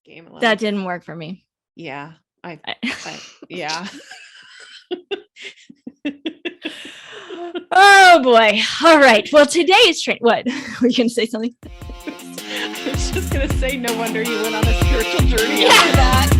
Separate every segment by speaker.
Speaker 1: game a little.
Speaker 2: That didn't work for me.
Speaker 1: Yeah. Yeah.
Speaker 2: Oh boy. All right. Well, today's what? Were you going to say something?
Speaker 1: I was just going to say, no wonder you went on a spiritual journey after that.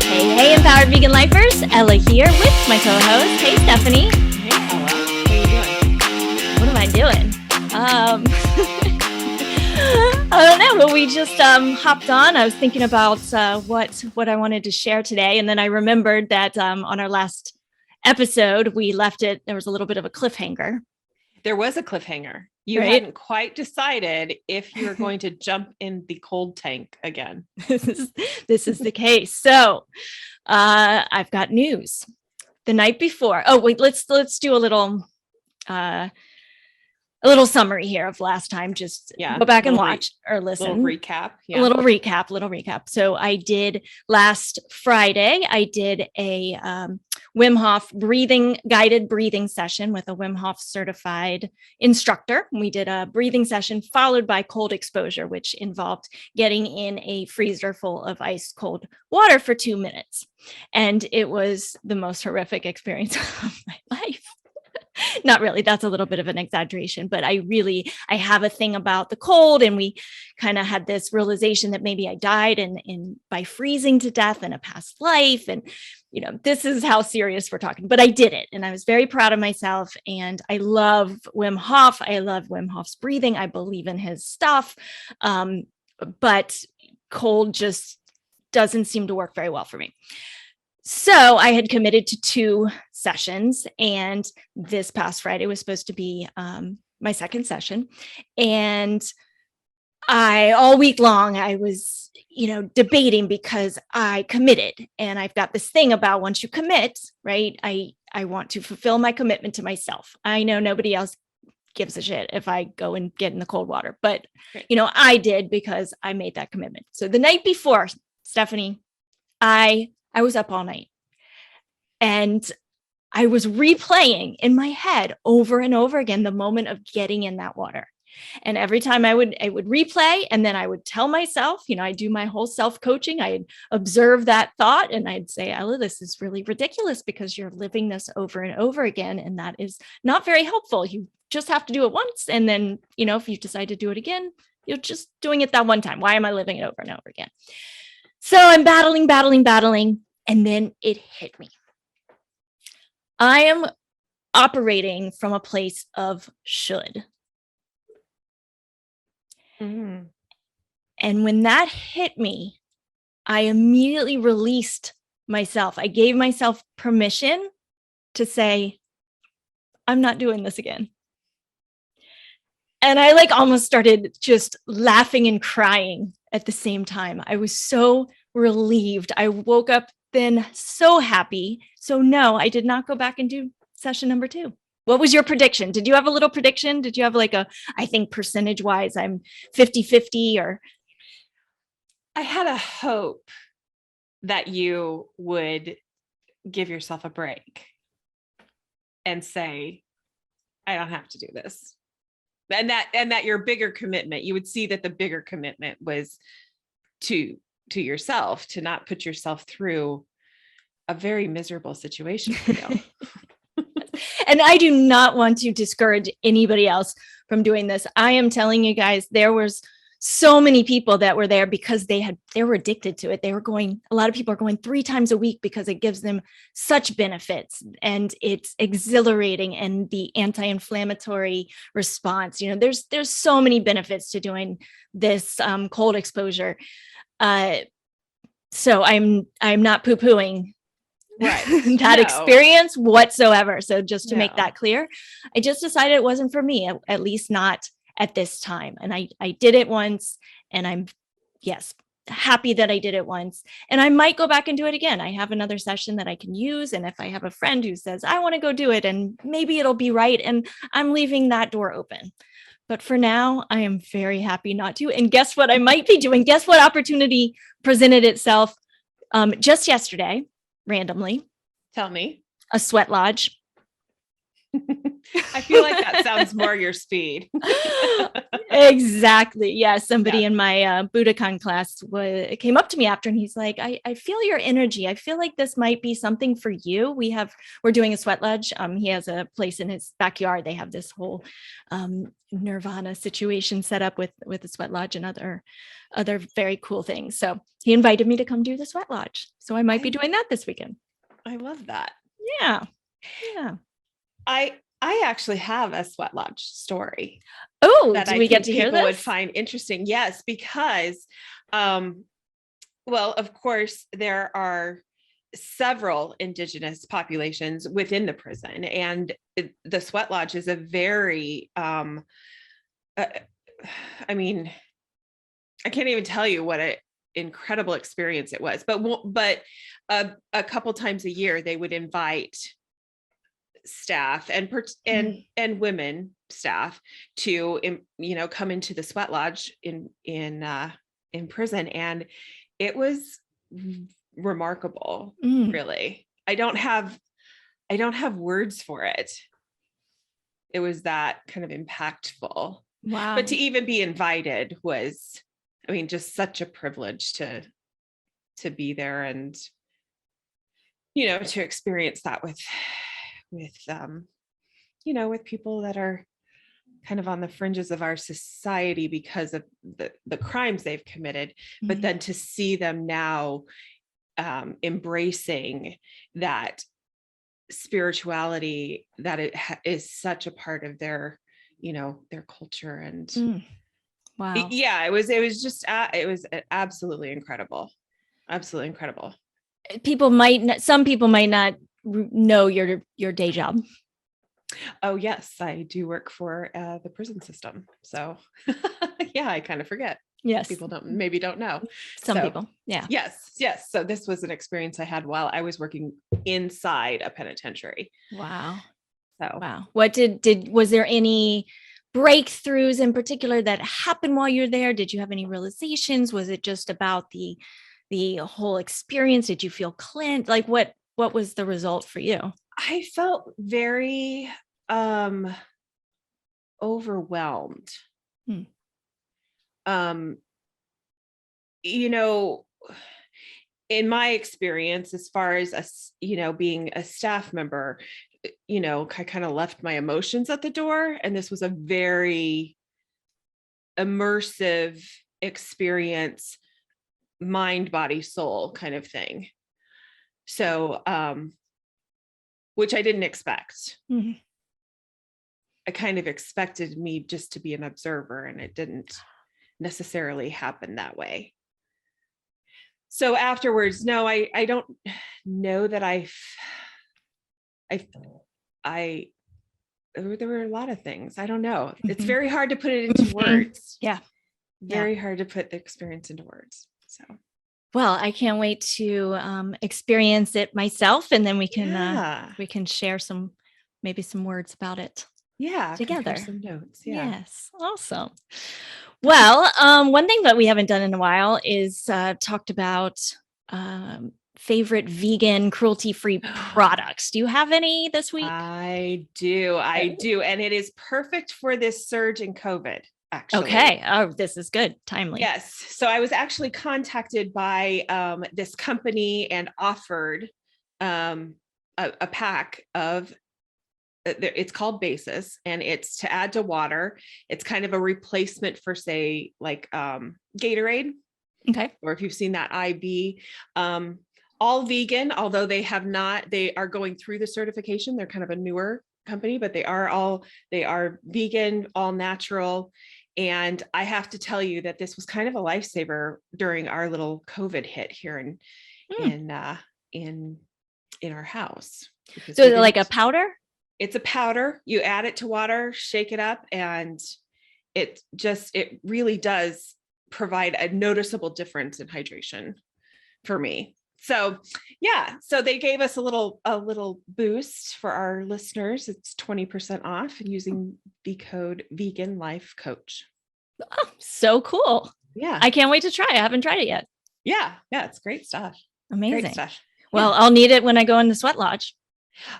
Speaker 2: Hey, Empowered Vegan Lifers. Ella here with my co-host. Hey, Stephanie.
Speaker 1: Hey, Ella. What are you doing?
Speaker 2: What am I doing? I don't know, but we just hopped on. I was thinking about what I wanted to share today. And then I remembered that on our last episode, we left it, there was a little bit of a cliffhanger.
Speaker 1: There was a cliffhanger. You
Speaker 2: right?
Speaker 1: hadn't quite decided if you were going to jump in the cold tank again.
Speaker 2: This is the case. So I've got news. The night before. Oh, wait, let's do a little summary here of last time. Just go back and watch or listen.
Speaker 1: Little recap.
Speaker 2: Yeah. A little recap. So I did last Friday, I did a Wim Hof guided breathing session with a Wim Hof certified instructor. We did a breathing session followed by cold exposure, which involved getting in a freezer full of ice cold water for 2 minutes. And it was the most horrific experience of my life. Not really. That's a little bit of an exaggeration, but I have a thing about the cold, and we kind of had this realization that maybe I died by freezing to death in a past life. And, this is how serious we're talking, but I did it. And I was very proud of myself, and I love Wim Hof. I love Wim Hof's breathing. I believe in his stuff. But cold just doesn't seem to work very well for me. So I had committed to 2 sessions, and this past Friday was supposed to be my second session. And all week long, I was, debating because I committed, and I've got this thing about once you commit, right? I want to fulfill my commitment to myself. I know nobody else gives a shit if I go and get in the cold water, but I did because I made that commitment. So the night before, Stephanie, I was up all night, and I was replaying in my head over and over again the moment of getting in that water. And every time I would replay, and then I would tell myself, I do my whole self-coaching. I'd observe that thought, and I'd say, Ella, this is really ridiculous because you're living this over and over again. And that is not very helpful. You just have to do it once. And then, if you decide to do it again, you're just doing it that one time. Why am I living it over and over again? So I'm battling. And then it hit me. I am operating from a place of should.
Speaker 1: Mm-hmm.
Speaker 2: And when that hit me, I immediately released myself. I gave myself permission to say, I'm not doing this again. And I almost started just laughing and crying at the same time. I was so relieved. I woke up then so happy. So no, I did not go back and do session number 2. What was your prediction? Did you have a little prediction? Did you have I think percentage wise, I'm 50-50 or?
Speaker 1: I had a hope that you would give yourself a break and say, I don't have to do this. And that your bigger commitment, you would see that the bigger commitment was to yourself, to not put yourself through a very miserable situation.
Speaker 2: And I do not want to discourage anybody else from doing this. I am telling you guys, there was so many people that were there because they were addicted to it. A lot of people are going 3 times a week because it gives them such benefits, and it's exhilarating, and the anti-inflammatory response, there's so many benefits to doing this cold exposure. So I'm not poo-pooing that experience whatsoever. So just to make that clear, I just decided it wasn't for me, at least not at this time. And I did it once, and I'm happy that I did it once, and I might go back and do it again. I have another session that I can use. And if I have a friend who says, I want to go do it, and maybe it'll be right, and I'm leaving that door open. But for now, I am very happy not to. And guess what I might be doing? Guess what opportunity presented itself just yesterday, randomly?
Speaker 1: Tell me.
Speaker 2: A sweat lodge.
Speaker 1: I feel like that sounds more your speed.
Speaker 2: Exactly. Yeah. Somebody
Speaker 1: Yeah.
Speaker 2: in my Budokan class came up to me after and he's like, I feel your energy. I feel like this might be something for you. We're doing a sweat lodge. He has a place in his backyard. They have this whole nirvana situation set up with the sweat lodge and other very cool things. So he invited me to come do the sweat lodge. So I might be doing that this weekend.
Speaker 1: I love that.
Speaker 2: Yeah. Yeah.
Speaker 1: I actually have a sweat lodge story.
Speaker 2: Oh,
Speaker 1: that
Speaker 2: do
Speaker 1: I
Speaker 2: we get
Speaker 1: think
Speaker 2: to hear
Speaker 1: people would
Speaker 2: this?
Speaker 1: find interesting. Yes, because, well, of course, there are several indigenous populations within the prison, and the sweat lodge is a very, I mean, I can't even tell you what an incredible experience it was. But a couple times a year, they would invite staff and women staff to come into the sweat lodge in prison, and it was remarkable. Really, I don't have words for it. It was that kind of impactful.
Speaker 2: Wow.
Speaker 1: But to even be invited was, I mean, just such a privilege to be there and to experience that with with people that are kind of on the fringes of our society because of the crimes they've committed, but then to see them now embracing that spirituality, that it is such a part of their their culture. And
Speaker 2: wow.
Speaker 1: Yeah, it was just it was absolutely incredible. Absolutely incredible.
Speaker 2: Some people might not know your day job.
Speaker 1: Oh yes, I do work for the prison system. So yeah, I kind of forget.
Speaker 2: Yes.
Speaker 1: People maybe don't know.
Speaker 2: Some people. Yeah.
Speaker 1: Yes. So this was an experience I had while I was working inside a penitentiary.
Speaker 2: Wow.
Speaker 1: So
Speaker 2: wow. What was there any breakthroughs in particular that happened while you're there? Did you have any realizations? Was it just about the whole experience? Did you feel cleansed? Like what was the result for you?
Speaker 1: I felt very overwhelmed. In my experience, as far as being a staff member, I kind of left my emotions at the door, and this was a very immersive experience, mind, body, soul kind of thing. So which I didn't expect. I kind of expected me just to be an observer, and it didn't necessarily happen that way. So afterwards, no, I don't know that there were a lot of things. I don't know. It's very hard to put it into words.
Speaker 2: Yeah.
Speaker 1: Very hard to put the experience into words. So.
Speaker 2: Well, I can't wait to experience it myself, and then we can share maybe some words about it.
Speaker 1: Yeah,
Speaker 2: together.
Speaker 1: Some notes. Yeah.
Speaker 2: Yes, awesome. Well, one thing that we haven't done in a while is talked about favorite vegan, cruelty-free products. Do you have any this week?
Speaker 1: I do, and it is perfect for this surge in COVID. Actually.
Speaker 2: Okay. Oh, this is good. Timely.
Speaker 1: Yes. So I was actually contacted by this company and offered a pack of, it's called Basis, and it's to add to water. It's kind of a replacement for, say, like Gatorade.
Speaker 2: Okay.
Speaker 1: Or if you've seen that IV, all vegan, although they are going through the certification. They're kind of a newer company, but they are vegan, all natural. And I have to tell you that this was kind of a lifesaver during our little COVID hit here in our house.
Speaker 2: So is it like a powder?
Speaker 1: It's a powder. You add it to water, shake it up, and it really does provide a noticeable difference in hydration for me. So yeah, so they gave us a little boost for our listeners. It's 20% off using the code Vegan Life Coach.
Speaker 2: Oh, so cool.
Speaker 1: Yeah.
Speaker 2: I can't wait to try. I haven't tried it yet.
Speaker 1: Yeah. It's great stuff.
Speaker 2: Amazing.
Speaker 1: Great stuff.
Speaker 2: Well, I'll need it when I go in the sweat lodge.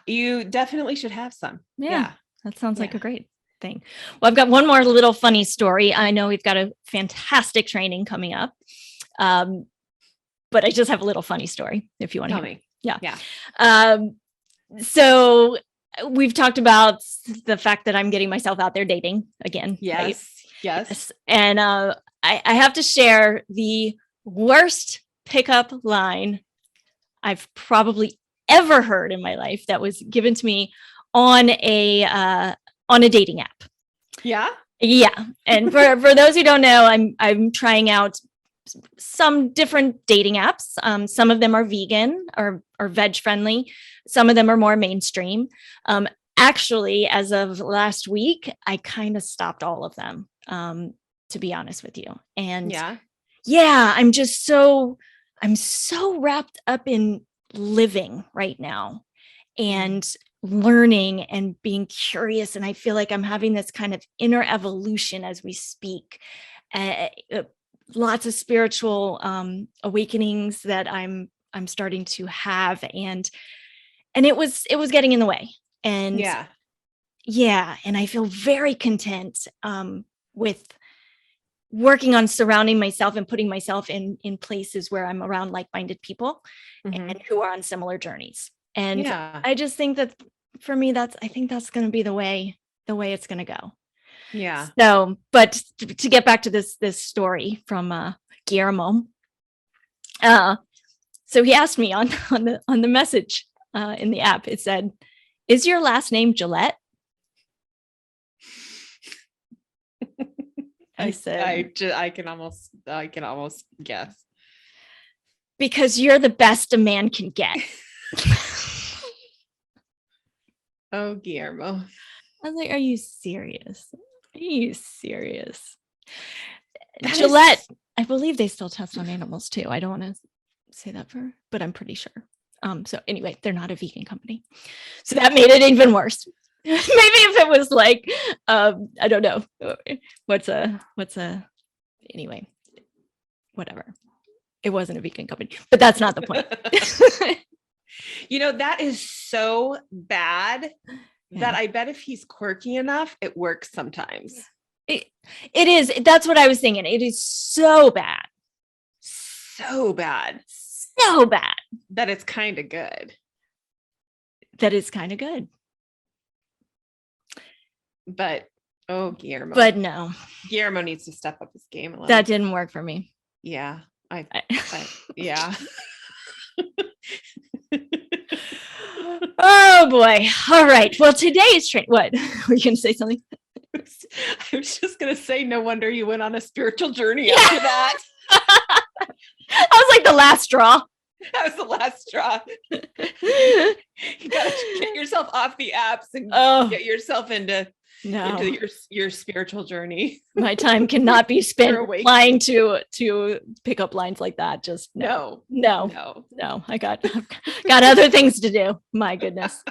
Speaker 1: You definitely should have some.
Speaker 2: Yeah. That sounds like
Speaker 1: Yeah.
Speaker 2: a great thing. Well, I've got one more little funny story. I know we've got a fantastic training coming up. But I just have a little funny story if you want to
Speaker 1: Tell
Speaker 2: hear.
Speaker 1: me.
Speaker 2: Yeah.
Speaker 1: Yeah.
Speaker 2: So we've talked about the fact that I'm getting myself out there dating again. Right?
Speaker 1: Yes.
Speaker 2: And I have to share the worst pickup line I've probably ever heard in my life that was given to me on a dating app.
Speaker 1: Yeah.
Speaker 2: Yeah. And for those who don't know, I'm trying out some different dating apps. Some of them are vegan or veg friendly. Some of them are more mainstream. Actually, as of last week, I kind of stopped all of them, to be honest with you. And yeah, I'm so wrapped up in living right now and learning and being curious. And I feel like I'm having this kind of inner evolution as we speak. Lots of spiritual awakenings that I'm starting to have, and it was getting in the way. And and I feel very content with working on surrounding myself and putting myself in places where I'm around like-minded people and who are on similar journeys. And I just think that for me, I think that's going to be the way it's going to go.
Speaker 1: Yeah.
Speaker 2: So, but to get back to this story from Guillermo, so he asked me on the message in the app. It said, "Is your last name Gillette?" I said,
Speaker 1: I can almost guess.
Speaker 2: Because you're the best a man can get.
Speaker 1: Oh, Guillermo.
Speaker 2: I was like, are you serious? Gillette, I believe they still test on animals too. I don't want to say that but I'm pretty sure. So anyway, they're not a vegan company. So that made it even worse. Maybe if it was like, I don't know. Anyway, whatever. It wasn't a vegan company, but that's not the point.
Speaker 1: That is so bad that I bet if he's quirky enough, it works sometimes.
Speaker 2: It is. That's what I was thinking. It is so bad.
Speaker 1: So bad.
Speaker 2: So bad.
Speaker 1: That it's kind of good.
Speaker 2: That is kind of good.
Speaker 1: But, oh, Guillermo.
Speaker 2: But no.
Speaker 1: Guillermo needs to step up his game a little.
Speaker 2: That didn't work for me.
Speaker 1: Yeah. Yeah.
Speaker 2: Oh boy. All right. Well, today's train. What? Were you going to say something?
Speaker 1: I was just going to say, no wonder you went on a spiritual journey after that.
Speaker 2: That was like the last straw.
Speaker 1: That was the last straw. You got to get yourself off the apps and get yourself into your spiritual journey.
Speaker 2: My time cannot be spent flying to pick up lines like that. Just no. I got other things to do. My goodness.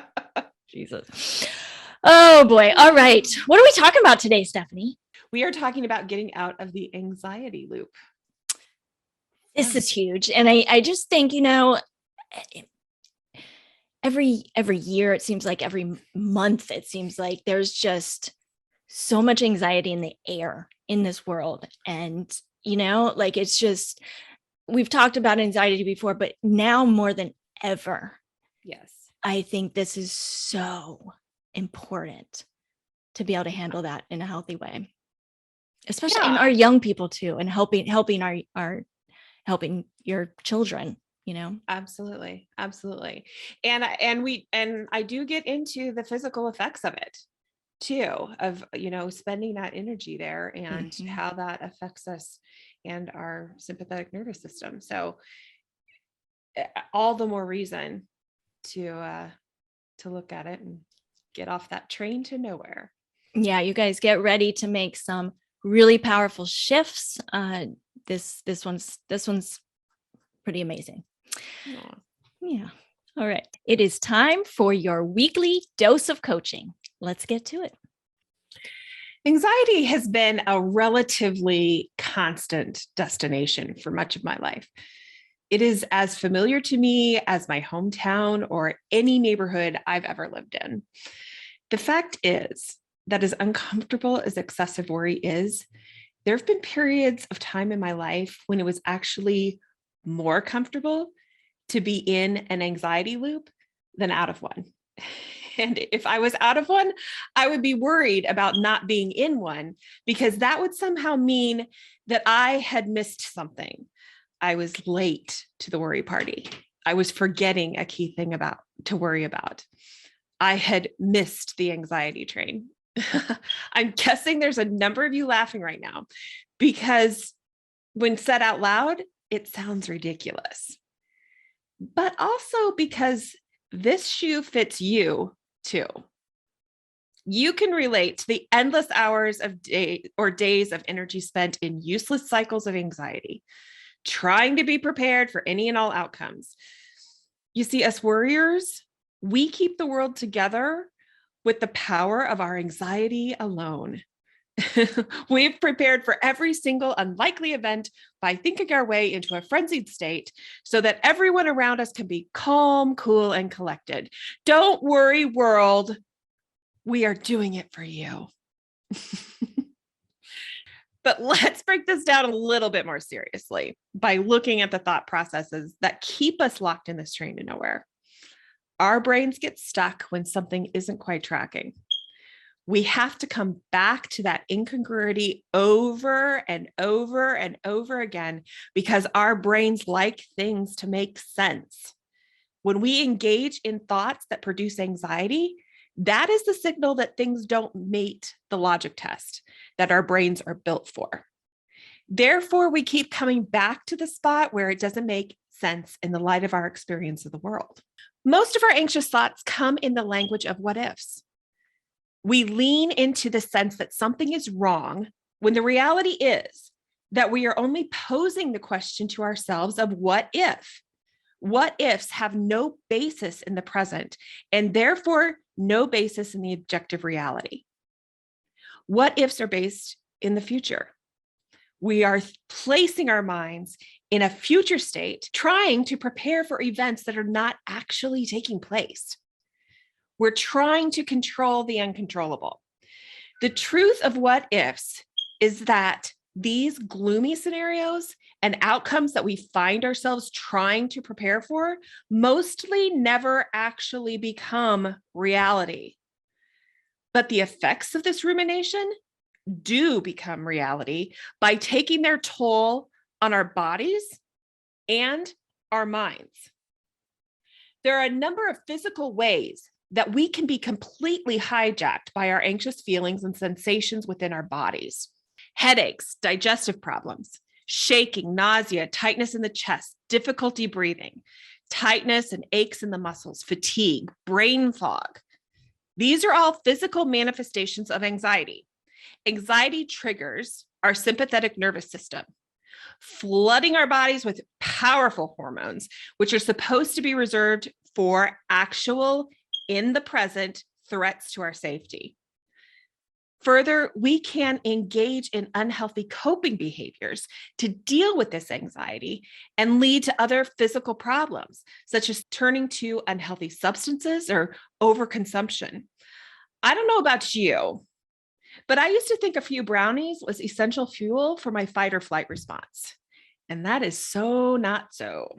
Speaker 2: Jesus. Oh boy. All right. What are we talking about today, Stephanie?
Speaker 1: We are talking about getting out of the anxiety loop.
Speaker 2: This is huge. And I just think, every year, it seems like every month, it seems like there's just so much anxiety in the air in this world. And, it's just, we've talked about anxiety before, but now more than ever.
Speaker 1: Yes. I
Speaker 2: think this is so important to be able to handle that in a healthy way, especially in our young people too, and helping your children,
Speaker 1: Absolutely. And I do get into the physical effects of it too, of, spending that energy there and how that affects us and our sympathetic nervous system. So all the more reason to look at it and get off that train to nowhere.
Speaker 2: Yeah. You guys get ready to make some really powerful shifts. This one's pretty amazing.
Speaker 1: Aww.
Speaker 2: Yeah. All right. It is time for your weekly dose of coaching. Let's get to it.
Speaker 1: Anxiety has been a relatively constant destination for much of my life. It is as familiar to me as my hometown or any neighborhood I've ever lived in. The fact is that as uncomfortable as excessive worry is, there have been periods of time in my life when it was actually more comfortable to be in an anxiety loop than out of one. And if I was out of one, I would be worried about not being in one because that would somehow mean that I had missed something. I was late to the worry party. I was forgetting a key thing to worry about. I had missed the anxiety train. I'm guessing there's a number of you laughing right now because when said out loud, it sounds ridiculous. But also because this shoe fits you too. You can relate to the endless hours of days of energy spent in useless cycles of anxiety, trying to be prepared for any and all outcomes. You see, us worriers, we keep the world together with the power of our anxiety alone. We've prepared for every single unlikely event by thinking our way into a frenzied state so that everyone around us can be calm, cool, and collected. Don't worry, world. We are doing it for you. But let's break this down a little bit more seriously by looking at the thought processes that keep us locked in this train to nowhere. Our brains get stuck when something isn't quite tracking. We have to come back to that incongruity over and over and over again because our brains like things to make sense. When we engage in thoughts that produce anxiety, that is the signal that things don't meet the logic test that our brains are built for. Therefore, we keep coming back to the spot where it doesn't make sense in the light of our experience of the world. Most of our anxious thoughts come in the language of what ifs. We lean into the sense that something is wrong when the reality is that we are only posing the question to ourselves of what if. What ifs have no basis in the present and therefore no basis in the objective reality. What ifs are based in the future. We are placing our minds in a future state, trying to prepare for events that are not actually taking place. We're trying to control the uncontrollable. The truth of what ifs is that these gloomy scenarios and outcomes that we find ourselves trying to prepare for mostly never actually become reality. But the effects of this rumination do become reality by taking their toll on our bodies and our minds. There are a number of physical ways that we can be completely hijacked by our anxious feelings and sensations within our bodies. Headaches, digestive problems, shaking, nausea, tightness in the chest, difficulty breathing, tightness and aches in the muscles, fatigue, brain fog. These are all physical manifestations of anxiety. Anxiety triggers our sympathetic nervous system, flooding our bodies with powerful hormones, which are supposed to be reserved for actual, in the present, threats to our safety. Further, we can engage in unhealthy coping behaviors to deal with this anxiety and lead to other physical problems, such as turning to unhealthy substances or overconsumption. I don't know about you, but I used to think a few brownies was essential fuel for my fight or flight response. And that is so not so.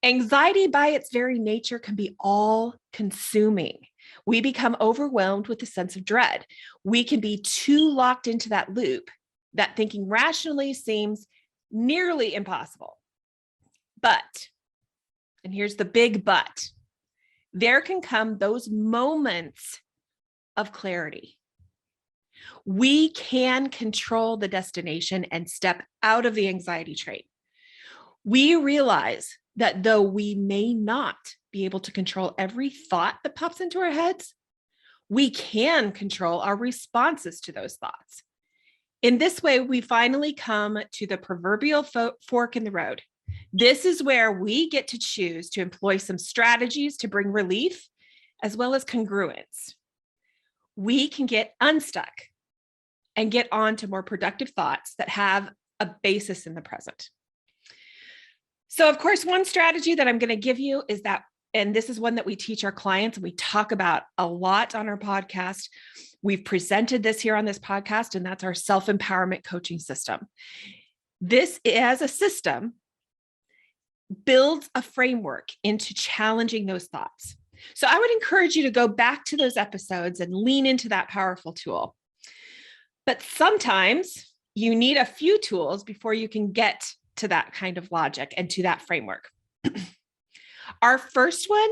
Speaker 1: Anxiety by its very nature can be all-consuming. We become overwhelmed with a sense of dread. We can be too locked into that loop that thinking rationally seems nearly impossible. But, and here's the big but, there can come those moments of clarity. We can control the destination and step out of the anxiety train. We realize that though we may not be able to control every thought that pops into our heads, we can control our responses to those thoughts. In this way, we finally come to the proverbial fork in the road. This is where we get to choose to employ some strategies to bring relief as well as congruence. We can get unstuck and get on to more productive thoughts that have a basis in the present. So, of course, one strategy that I'm going to give you is that, and this is one that we teach our clients and we talk about a lot on our podcast. We've presented this here on this podcast, and that's our self-empowerment coaching system. This, as a system, builds a framework into challenging those thoughts. So I would encourage you to go back to those episodes and lean into that powerful tool. But sometimes you need a few tools before you can get to that kind of logic and to that framework. Our first one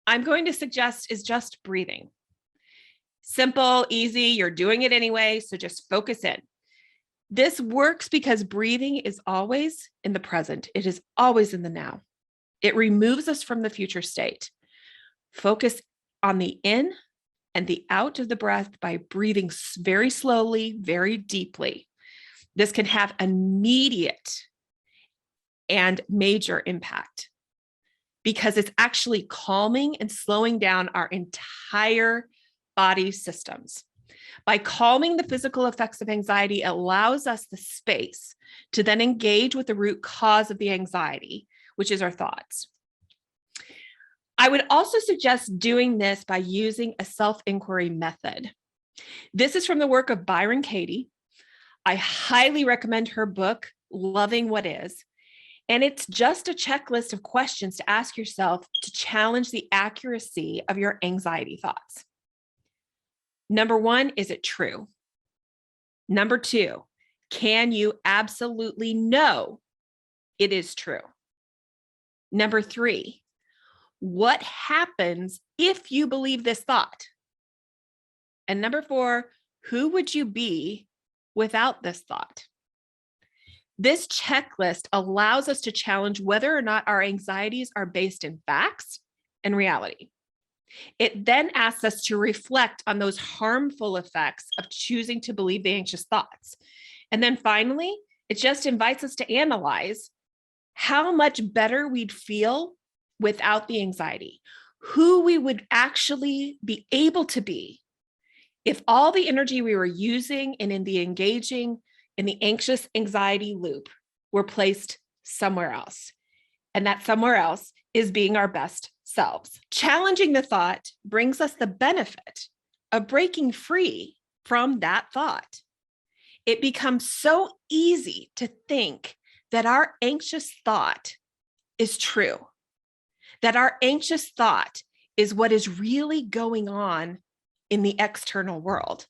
Speaker 1: I'm going to suggest is just breathing. Simple, easy, you're doing it anyway, so just focus in. This works because breathing is always in the present. It is always in the now. It removes us from the future state. Focus on the in and the out of the breath by breathing very slowly, very deeply. This can have immediate and major impact because it's actually calming and slowing down our entire body systems. By calming the physical effects of anxiety, it allows us the space to then engage with the root cause of the anxiety, which is our thoughts. I would also suggest doing this by using a self-inquiry method. This is from the work of Byron Katie. I highly recommend her book, Loving What Is. And it's just a checklist of questions to ask yourself to challenge the accuracy of your anxiety thoughts. Number one, is it true? Number two, can you absolutely know it is true? Number three, what happens if you believe this thought? And number four, who would you be without this thought? This checklist allows us to challenge whether or not our anxieties are based in facts and reality. It then asks us to reflect on those harmful effects of choosing to believe the anxious thoughts. And then finally, it just invites us to analyze how much better we'd feel without the anxiety, who we would actually be able to be if all the energy we were using and in the engaging in the anxious anxiety loop were placed somewhere else. And that somewhere else is being our best selves. Challenging the thought brings us the benefit of breaking free from that thought. It becomes so easy to think that our anxious thought is true, that our anxious thought is what is really going on in the external world.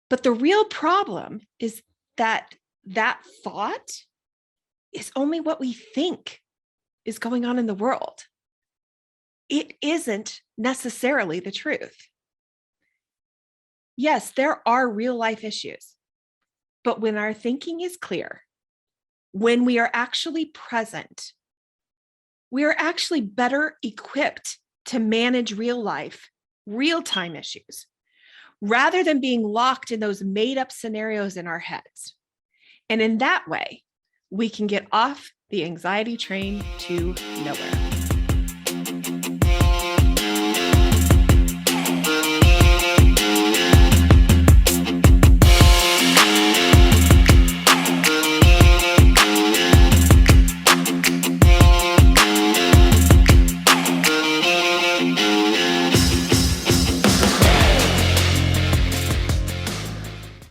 Speaker 1: But the real problem is that that thought is only what we think is going on in the world. It isn't necessarily the truth. Yes, there are real life issues, but when our thinking is clear, when we are actually present, we are actually better equipped to manage real life, real-time issues, rather than being locked in those made-up scenarios in our heads. And in that way, we can get off the anxiety train to nowhere.